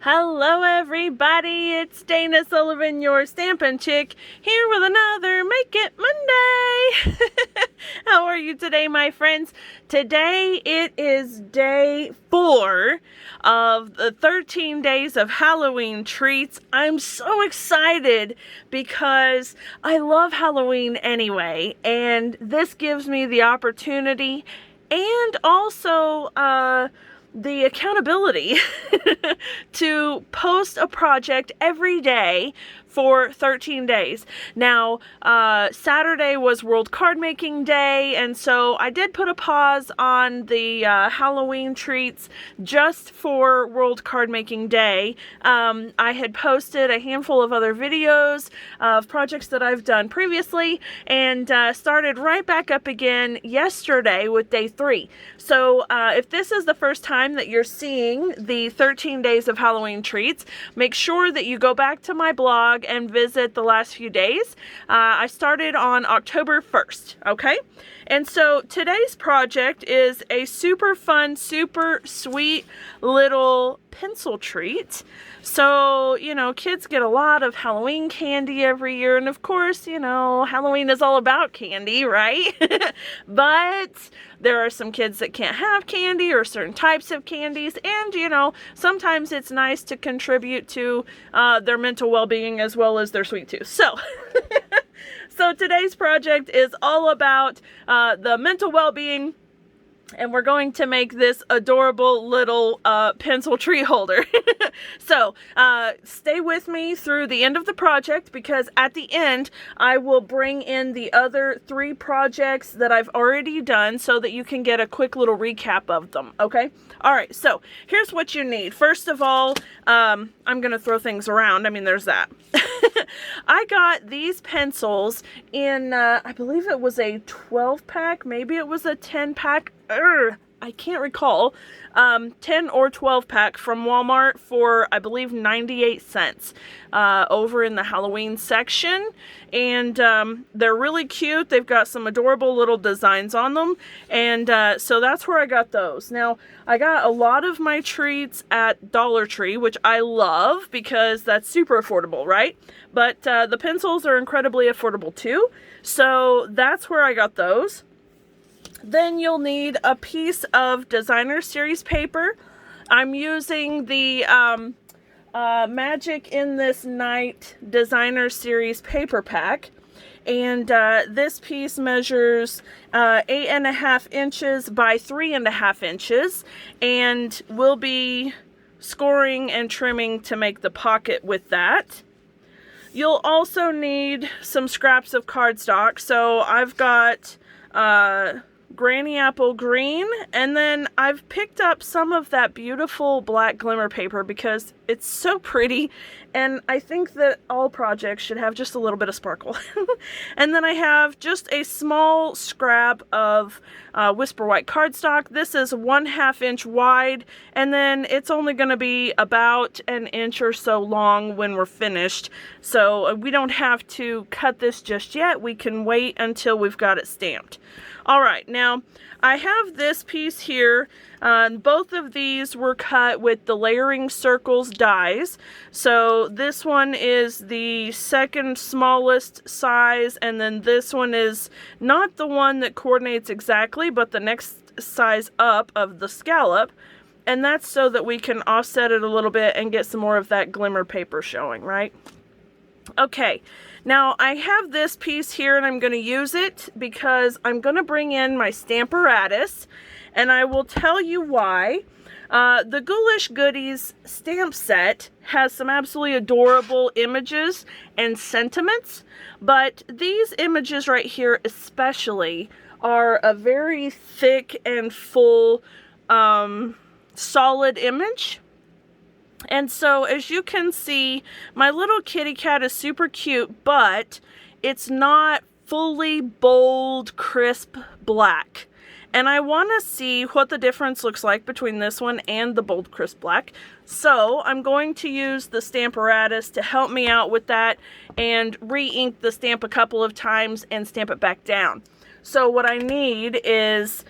Hello everybody, it's Dana Sullivan, your Stampin' Chick, here with another Make It Monday. How are you today, my friends? Today it is day 4 of the 13 days of Halloween treats. I'm so excited because I love Halloween anyway, and this gives me the opportunity and also the accountability to post a project every day for 13 days. Now, Saturday was World Card Making Day, and so I did put a pause on the Halloween treats just for World Card Making Day. I had posted a handful of other videos of projects that I've done previously, and started right back up again yesterday with day 3. So if this is the first time that you're seeing the 13 days of Halloween treats, make sure that you go back to my blog and visit the last few days. I started on October 1st, okay? And so today's project is a super fun, super sweet little pencil treat. So, you know, kids get a lot of Halloween candy every year, and of course, you know, Halloween is all about candy, right? But there are some kids that can't have candy or certain types of candies, and, you know, sometimes it's nice to contribute to their mental well-being as well as their sweet tooth. So, so today's project is all about the mental well-being, and we're going to make this adorable little pencil tree holder. So stay with me through the end of the project, because at the end I will bring in the other 3 projects that I've already done so that you can get a quick little recap of them, okay? Alright, so here's what you need. First of all, I'm going to throw things around. I mean, there's that. I got these pencils in, I believe it was a 12-pack, maybe it was a 10-pack. I can't recall, 10 or 12 pack from Walmart for, I believe, 98 cents over in the Halloween section. And they're really cute. They've got some adorable little designs on them. And so that's where I got those. Now, I got a lot of my treats at Dollar Tree, which I love because that's super affordable, right? But the pencils are incredibly affordable too. So that's where I got those. Then you'll need a piece of designer series paper. I'm using the Magic in This Night designer series paper pack. And this piece measures 8.5 inches by 3.5 inches. And we'll be scoring and trimming to make the pocket with that. You'll also need some scraps of cardstock. So I've got Granny Apple Green, and then I've picked up some of that beautiful black glimmer paper because it's so pretty, and I think that all projects should have just a little bit of sparkle. And then I have just a small scrap of Whisper White cardstock. This is 1/2 inch wide, and then it's only going to be about an inch or so long when we're finished. So we don't have to cut this just yet. We can wait until we've got it stamped. Alright, now I have this piece here. Both of these were cut with the Layering Circles dies. So this one is the second smallest size, and then this one is not the one that coordinates exactly, but the next size up of the scallop. And that's so that we can offset it a little bit and get some more of that glimmer paper showing, right? Okay, now I have this piece here, and I'm going to use it because I'm going to bring in my Stamparatus, and I will tell you why. The Ghoulish Goodies stamp set has some absolutely adorable images and sentiments, but these images right here especially are a very thick and full, solid image. And so, as you can see, my little kitty cat is super cute, but it's not fully bold, crisp black. And I want to see what the difference looks like between this one and the bold, crisp black. So, I'm going to use the Stamparatus to help me out with that and re-ink the stamp a couple of times and stamp it back down. So what I need is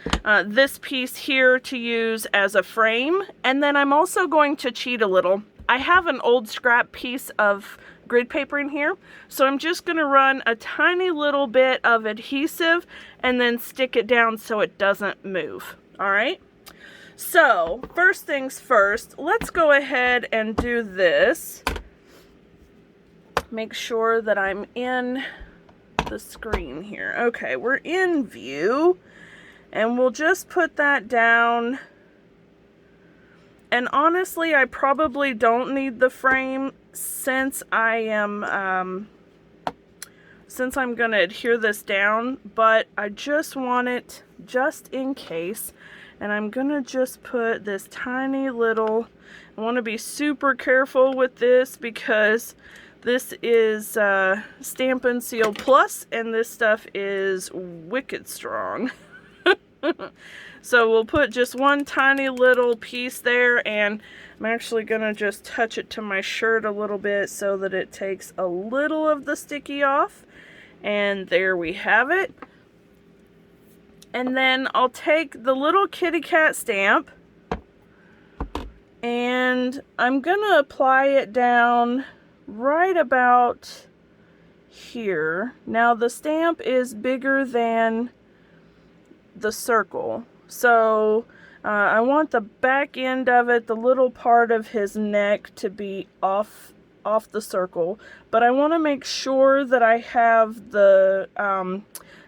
this piece here to use as a frame, and then I'm also going to cheat a little. I have an old scrap piece of grid paper in here, so I'm just going to run a tiny little bit of adhesive and then stick it down so it doesn't move. All right, so first things first, let's go ahead and do this. Make sure that I'm in the screen here. Okay, we're in view, and we'll just put that down. And honestly, I probably don't need the frame since I'm going to adhere this down, but I just want it just in case. And I'm going to just put this tiny little, I want to be super careful with this because this is Stampin' Seal Plus, and this stuff is wicked strong. So we'll put just one tiny little piece there, and I'm actually going to just touch it to my shirt a little bit so that it takes a little of the sticky off. And there we have it. And then I'll take the little kitty cat stamp, and I'm going to apply it down right about here. Now the stamp is bigger than the circle, so I want the back end of it, the little part of his neck, to be off the circle, but I want to make sure that I have the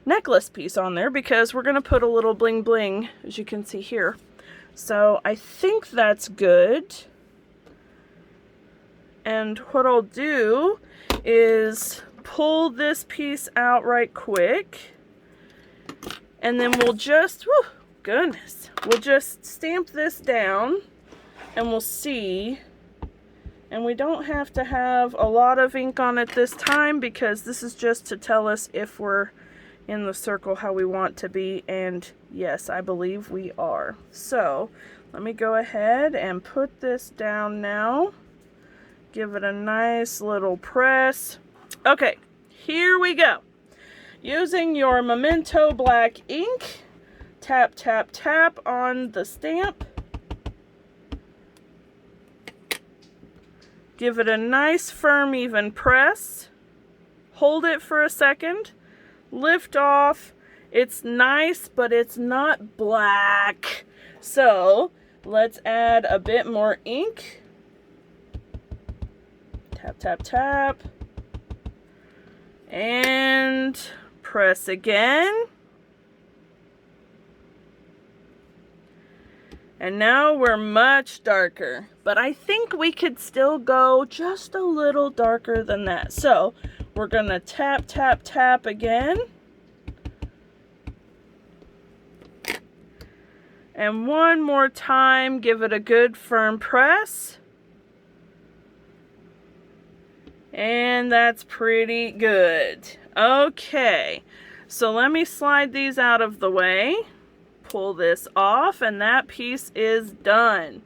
necklace piece on there because we're going to put a little bling bling, as you can see here. So I think that's good. And what I'll do is pull this piece out right quick, and then we'll just, whew, goodness, we'll just stamp this down, and we'll see. And we don't have to have a lot of ink on it this time because this is just to tell us if we're in the circle how we want to be, and yes, I believe we are. So let me go ahead and put this down now. Give it a nice little press. Okay, here we go. Using your Memento black ink, tap, tap, tap on the stamp. Give it a nice, firm, even press. Hold it for a second. Lift off. It's nice, but it's not black. So let's add a bit more ink. Tap, tap, tap. And press again. And now we're much darker, but I think we could still go just a little darker than that. So we're gonna tap, tap, tap again. And one more time, give it a good firm press. And that's pretty good. Okay, so let me slide these out of the way. Pull this off, and that piece is done.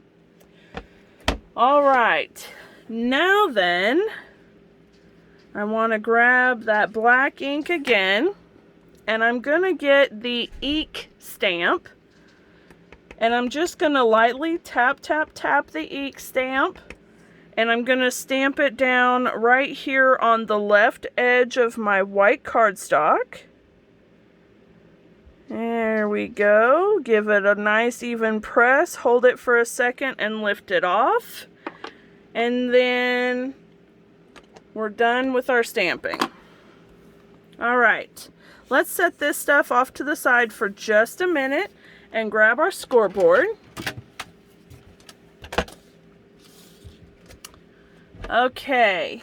All right, now then, I want to grab that black ink again, and I'm going to get the ink stamp, and I'm just going to lightly tap, tap, tap the ink stamp, and I'm going to stamp it down right here on the left edge of my white cardstock. There we go. Give it a nice even press. Hold it for a second and lift it off. And then we're done with our stamping. All right, let's set this stuff off to the side for just a minute and grab our scoreboard. Okay,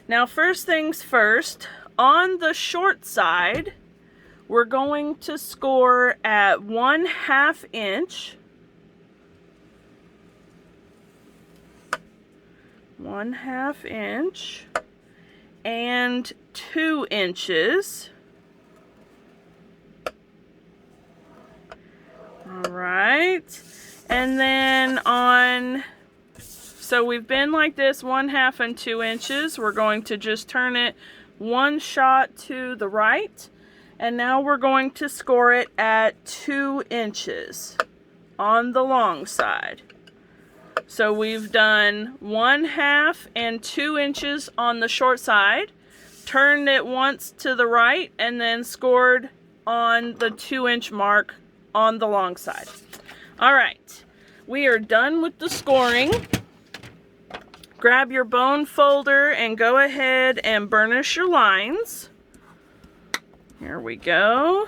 now first things first, on the short side, we're going to score at 1/2 inch. 1/2 inch and 2 inches. All right, and then on, so we've been like this 1/2 and 2 inches. We're going to just turn it one shot to the right. And now we're going to score it at 2 inches on the long side. So we've done 1/2 and 2 inches on the short side, turned it once to the right, and then scored on the 2-inch mark on the long side. All right, we are done with the scoring. Grab your bone folder and go ahead and burnish your lines. Here we go.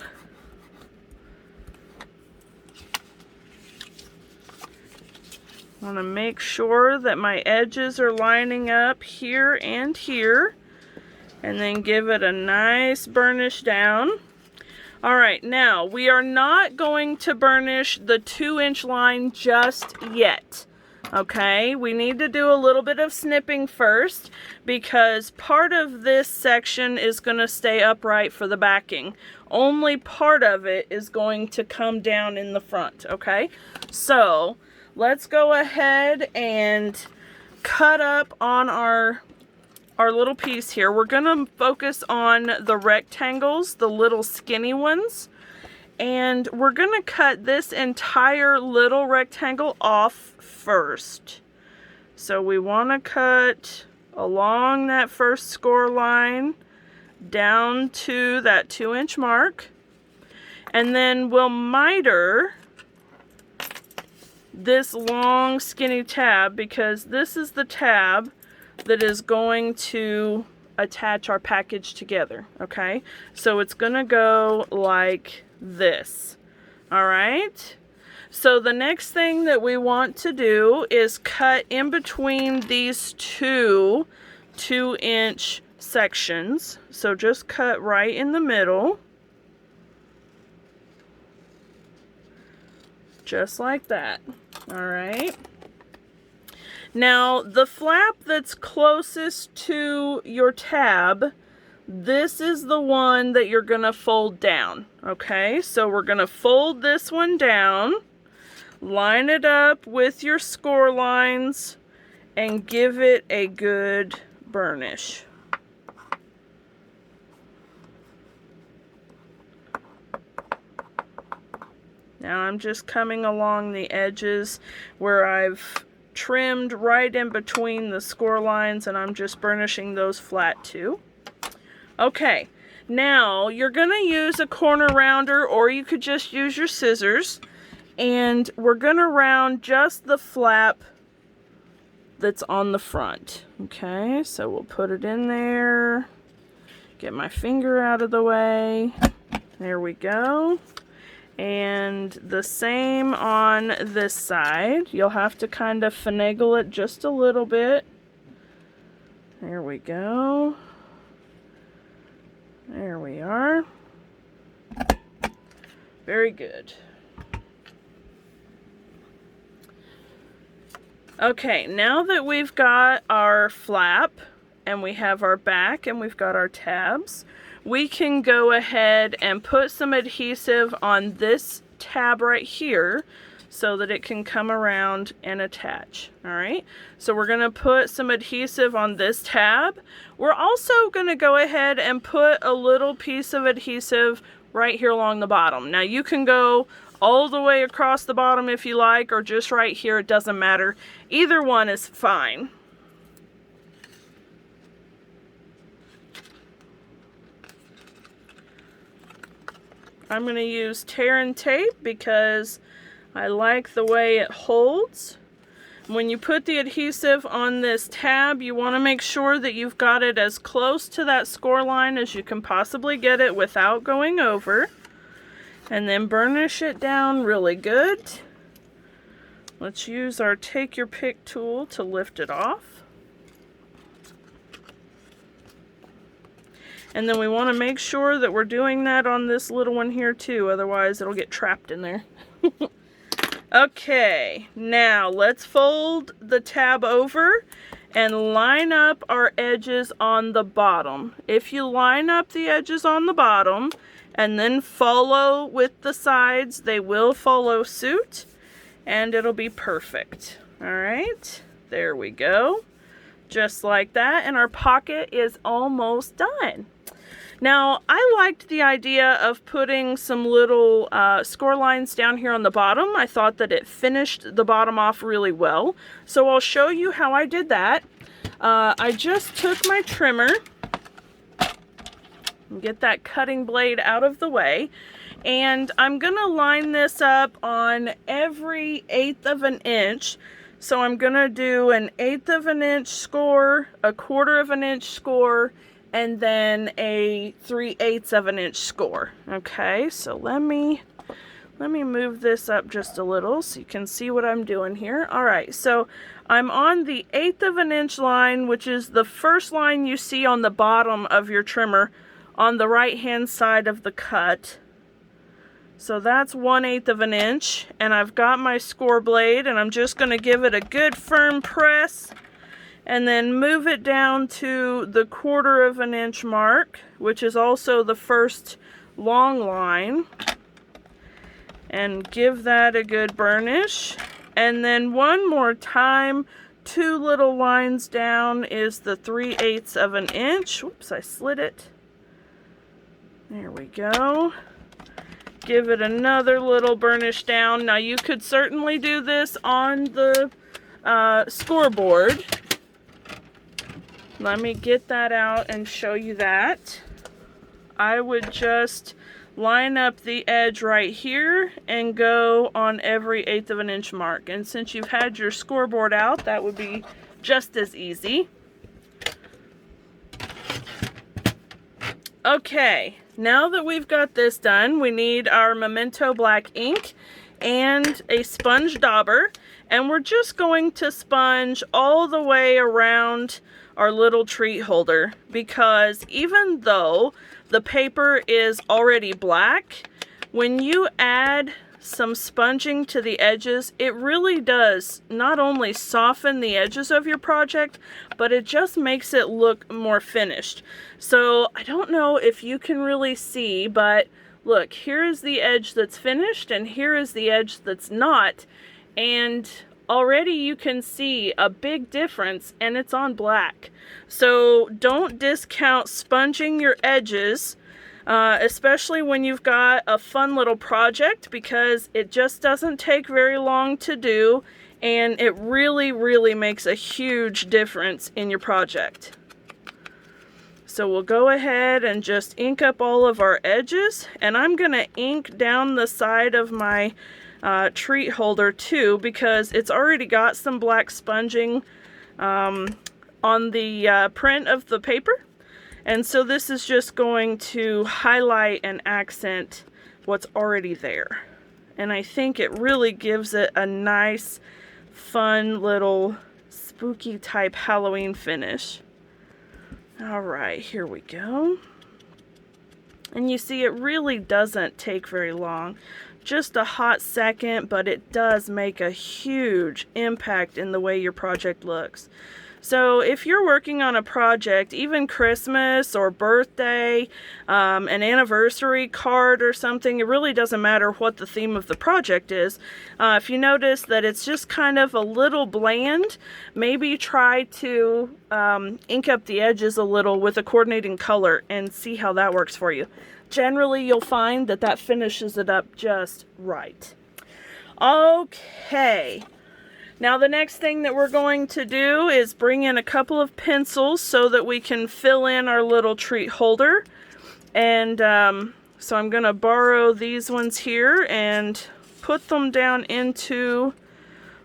I want to make sure that my edges are lining up here and here, and then give it a nice burnish down. All right, now we are not going to burnish the 2-inch line just yet. Okay, we need to do a little bit of snipping first because part of this section is going to stay upright for the backing. Only part of it is going to come down in the front, okay? So let's go ahead and cut up on our little piece here. We're going to focus on the rectangles, the little skinny ones. And we're going to cut this entire little rectangle off first. So we want to cut along that first score line down to that 2-inch mark. And then we'll miter this long skinny tab because this is the tab that is going to attach our package together, okay? So it's going to go like this. All right, so the next thing that we want to do is cut in between these two 2-inch sections. So just cut right in the middle, just like that. All right, now the flap that's closest to your tab, this is the one that you're going to fold down, okay? So we're going to fold this one down, line it up with your score lines, and give it a good burnish. Now I'm just coming along the edges where I've trimmed right in between the score lines, and I'm just burnishing those flat too. Okay, now you're going to use a corner rounder, or you could just use your scissors, and we're going to round just the flap that's on the front. Okay, so we'll put it in there, get my finger out of the way, there we go, and the same on this side. You'll have to kind of finagle it just a little bit. There we go. There we are. Very good. Okay, now that we've got our flap and we have our back and we've got our tabs, we can go ahead and put some adhesive on this tab right here so that it can come around and attach. All right, so we're going to put some adhesive on this tab. We're also going to go ahead and put a little piece of adhesive right here along the bottom. Now you can go all the way across the bottom if you like, or just right here, it doesn't matter. Either one is fine. I'm going to use tear and tape because I like the way it holds. When you put the adhesive on this tab, you want to make sure that you've got it as close to that score line as you can possibly get it without going over. And then burnish it down really good. Let's use our take your pick tool to lift it off. And then we want to make sure that we're doing that on this little one here too, otherwise it'll get trapped in there. Okay, now let's fold the tab over and line up our edges on the bottom. If you line up the edges on the bottom and then follow with the sides, they will follow suit and it'll be perfect. All right, there we go. Just like that, and our pocket is almost done. Now, I liked the idea of putting some little score lines down here on the bottom. I thought that it finished the bottom off really well. So I'll show you how I did that. I just took my trimmer and get that cutting blade out of the way. And I'm gonna line this up on every 1/8 of an inch. So I'm gonna do an 1/8 of an inch score, a 1/4 of an inch score, and then a 3/8 of an inch score. Okay, so let me move this up just a little so you can see what I'm doing here. All right, so I'm on the 1/8 of an inch line, which is the first line you see on the bottom of your trimmer on the right hand side of the cut. So that's 1/8 of an inch, and I've got my score blade, and I'm just going to give it a good firm press and then move it down to the 1/4 of an inch mark, which is also the first long line, and give that a good burnish. And then one more time, 2 little lines down is the 3/8 of an inch. Whoops, I slid it. There we go. Give it another little burnish down. Now you could certainly do this on the scoreboard. Let me get that out and show you that. I would just line up the edge right here and go on every 1/8 of an inch mark. And since you've had your scoreboard out, that would be just as easy. Okay, now that we've got this done, we need our Memento black ink and a sponge dauber, and we're just going to sponge all the way around our little treat holder, because even though the paper is already black, when you add some sponging to the edges, it really does not only soften the edges of your project, but it just makes it look more finished. So I don't know if you can really see, but look, here is the edge that's finished and here is the edge that's not, and already you can see a big difference, and it's on black. So don't discount sponging your edges, especially when you've got a fun little project, because it just doesn't take very long to do, and it really makes a huge difference in your project. So we'll go ahead and just ink up all of our edges, and I'm gonna ink down the side of my treat holder too, because it's already got some black sponging on the print of the paper. And so this is just going to highlight and accent what's already there. And I think it really gives it a nice, fun little spooky type Halloween finish. All right, here we go. And you see, it really doesn't take very long. Just a hot second, but it does make a huge impact in the way your project looks. So if you're working on a project, even Christmas or birthday, an anniversary card or something, it really doesn't matter what the theme of the project is. If you notice that it's just kind of a little bland, maybe try to ink up the edges a little with a coordinating color and see how that works for you. Generally, you'll find that that finishes it up just right. Okay. Now the next thing that we're going to do is bring in a couple of pencils so that we can fill in our little treat holder. And so I'm going to borrow these ones here and put them down into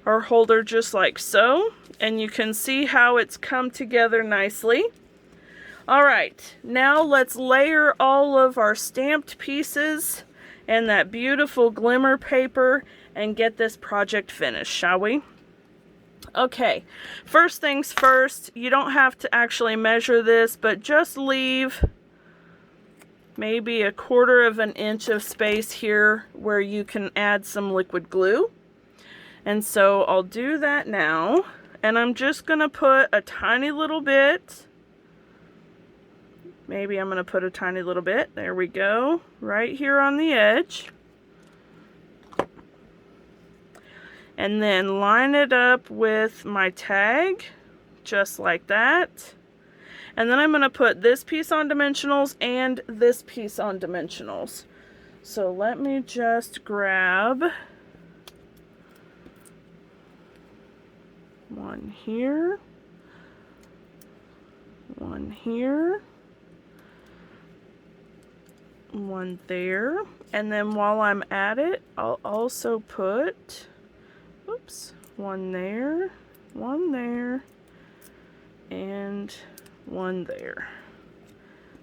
our holder just like so. And you can see how it's come together nicely. Alright, now let's layer all of our stamped pieces and that beautiful glimmer paper and get this project finished, shall we? Okay, first things first, you don't have to actually measure this, but just leave maybe 1/4 of an inch of space here where you can add some liquid glue. And so I'll do that now, and I'm just going to put a tiny little bit. Maybe I'm going to put a tiny little bit. There we go. Right here on the edge. And then line it up with my tag, just like that. And then I'm going to put this piece on dimensionals and this piece on dimensionals. So let me just grab one here, one here, one there, and then while I'm at it, I'll also put, oops, one there, and one there.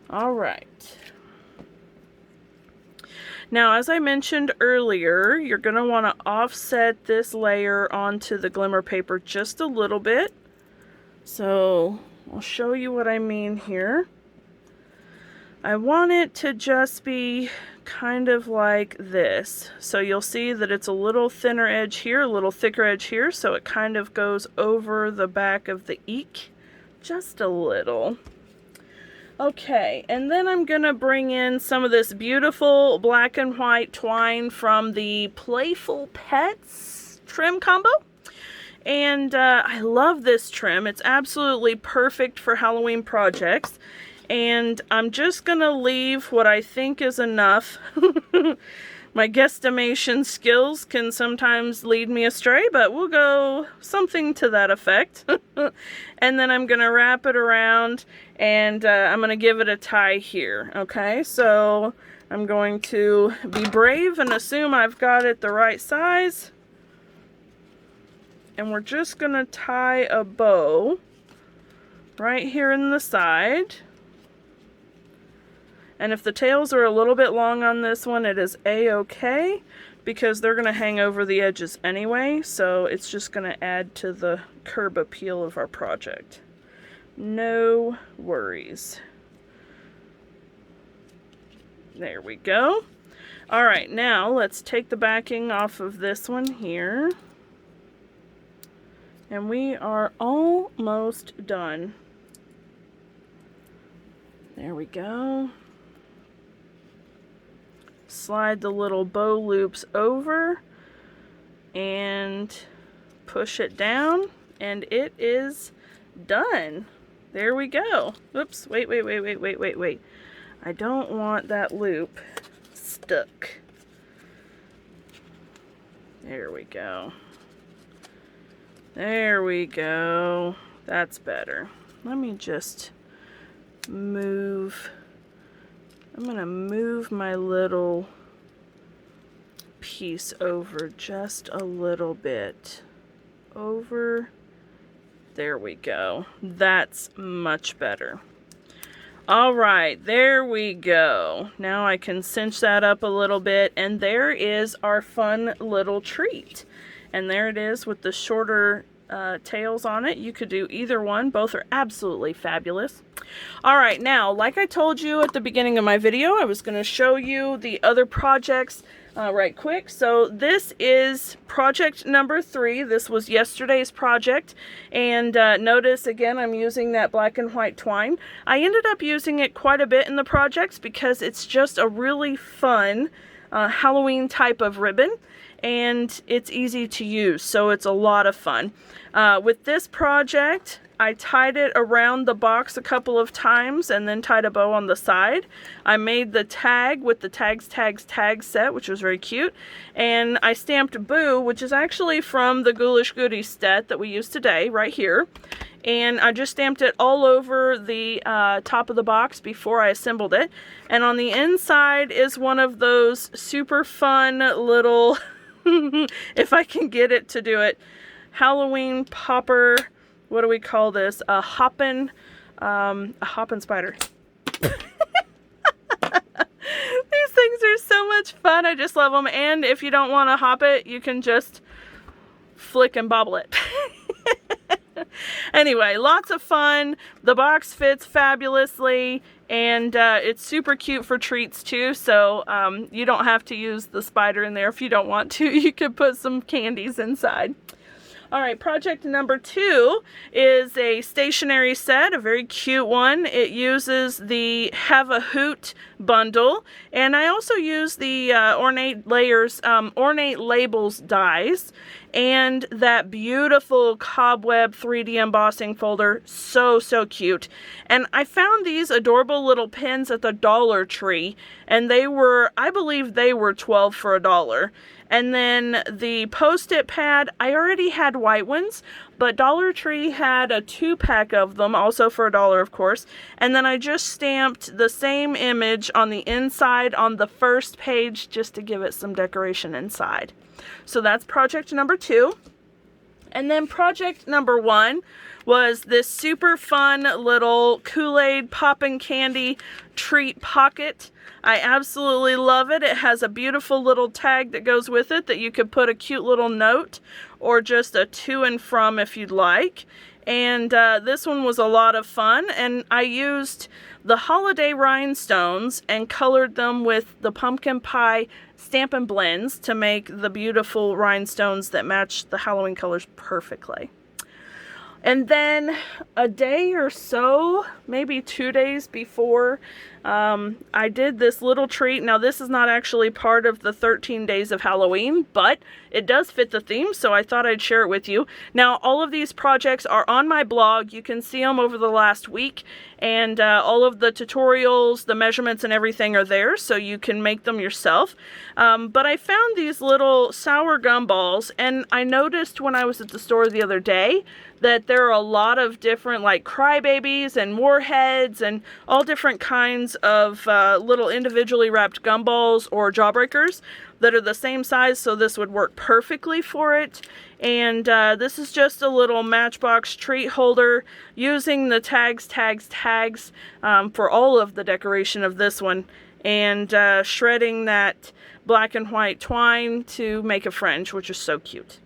All right. Now, as I mentioned earlier, you're going to want to offset this layer onto the glimmer paper just a little bit. So I'll show you what I mean here. I want it to just be kind of like this. So you'll see that it's a little thinner edge here, a little thicker edge here, so it kind of goes over the back of the eek just a little. Okay, and then I'm going to bring in some of this beautiful black and white twine from the Playful Pets trim combo. And I love this trim. It's absolutely perfect for Halloween projects. And I'm just going to leave what I think is enough. My guesstimation skills can sometimes lead me astray, but we'll go something to that effect. And then I'm going to wrap it around, and I'm going to give it a tie here. Okay, so I'm going to be brave and assume I've got it the right size. And we're just going to tie a bow right here in the side. And if the tails are a little bit long on this one, it is a-okay, because they're going to hang over the edges anyway, so it's just going to add to the curb appeal of our project. No worries. There we go. All right, now let's take the backing off of this one here. And we are almost done. There we go. Slide the little bow loops over and push it down, and it is done. There we go. Oops, wait. I don't want that loop stuck. There we go. There we go. That's better. Let me just move. I'm going to move my little piece over just a little bit. Over. There we go. That's much better. All right, there we go. Now I can cinch that up a little bit, and there is our fun little treat. And there it is with the shorter tails on it. You could do either one. Both are absolutely fabulous. All right, now, like I told you at the beginning of my video, I was going to show you the other projects right quick. So this is project number 3. This was yesterday's project. And notice, again, I'm using that black and white twine. I ended up using it quite a bit in the projects because it's just a really fun Halloween type of ribbon. And it's easy to use, so it's a lot of fun. With this project, I tied it around the box a couple of times and then tied a bow on the side. I made the tag with the tags set, which was very cute. And I stamped Boo, which is actually from the Ghoulish Goodies set that we use today, right here. And I just stamped it all over the top of the box before I assembled it. And on the inside is one of those super fun little... if I can get it to do it, Halloween popper, what do we call this? A hoppin' spider. These things are so much fun. I just love them. And if you don't want to hop it, you can just flick and bobble it. Anyway, lots of fun. The box fits fabulously, and it's super cute for treats too, so you don't have to use the spider in there if you don't want to. You could put some candies inside. All right, project number 2 is a stationery set, a very cute one. It uses the Have a Hoot bundle, and I also use the Ornate Labels dies. and that beautiful cobweb 3D embossing folder. So cute. And I found these adorable little pins at the Dollar Tree, and they were, I believe they were 12 for $1. And then the Post-it pad, I already had white ones, but Dollar Tree had a 2-pack of them, also for $1, of course. And then I just stamped the same image on the inside on the first page just to give it some decoration inside. So that's project number 2. And then project number 1 was this super fun little Kool-Aid popping candy treat pocket. I absolutely love it. It has a beautiful little tag that goes with it that you could put a cute little note or just a to and from if you'd like. And this one was a lot of fun, and I used the holiday rhinestones and colored them with the pumpkin pie Stampin' Blends to make the beautiful rhinestones that match the Halloween colors perfectly. And then a day or so, maybe 2 days before, I did this little treat. Now, this is not actually part of the 13 days of Halloween, but it does fit the theme, so I thought I'd share it with you. Now, all of these projects are on my blog. You can see them over the last week, and all of the tutorials, the measurements, and everything are there, so you can make them yourself. But I found these little sour gumballs, and I noticed when I was at the store the other day that there are a lot of different, like, crybabies and warheads and all different kinds of little individually wrapped gumballs or jawbreakers that are the same size, so this would work perfectly for it. And this is just a little Matchbox treat holder using the tags for all of the decoration of this one, and shredding that black and white twine to make a fringe, which is so cute.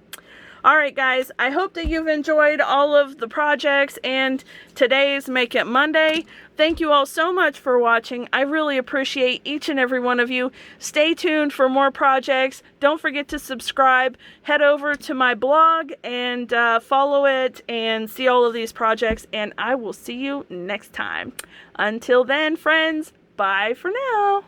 Alright guys, I hope that you've enjoyed all of the projects and today's Make It Monday. Thank you all so much for watching. I really appreciate each and every one of you. Stay tuned for more projects. Don't forget to subscribe. Head over to my blog and follow it and see all of these projects, and I will see you next time. Until then, friends, bye for now.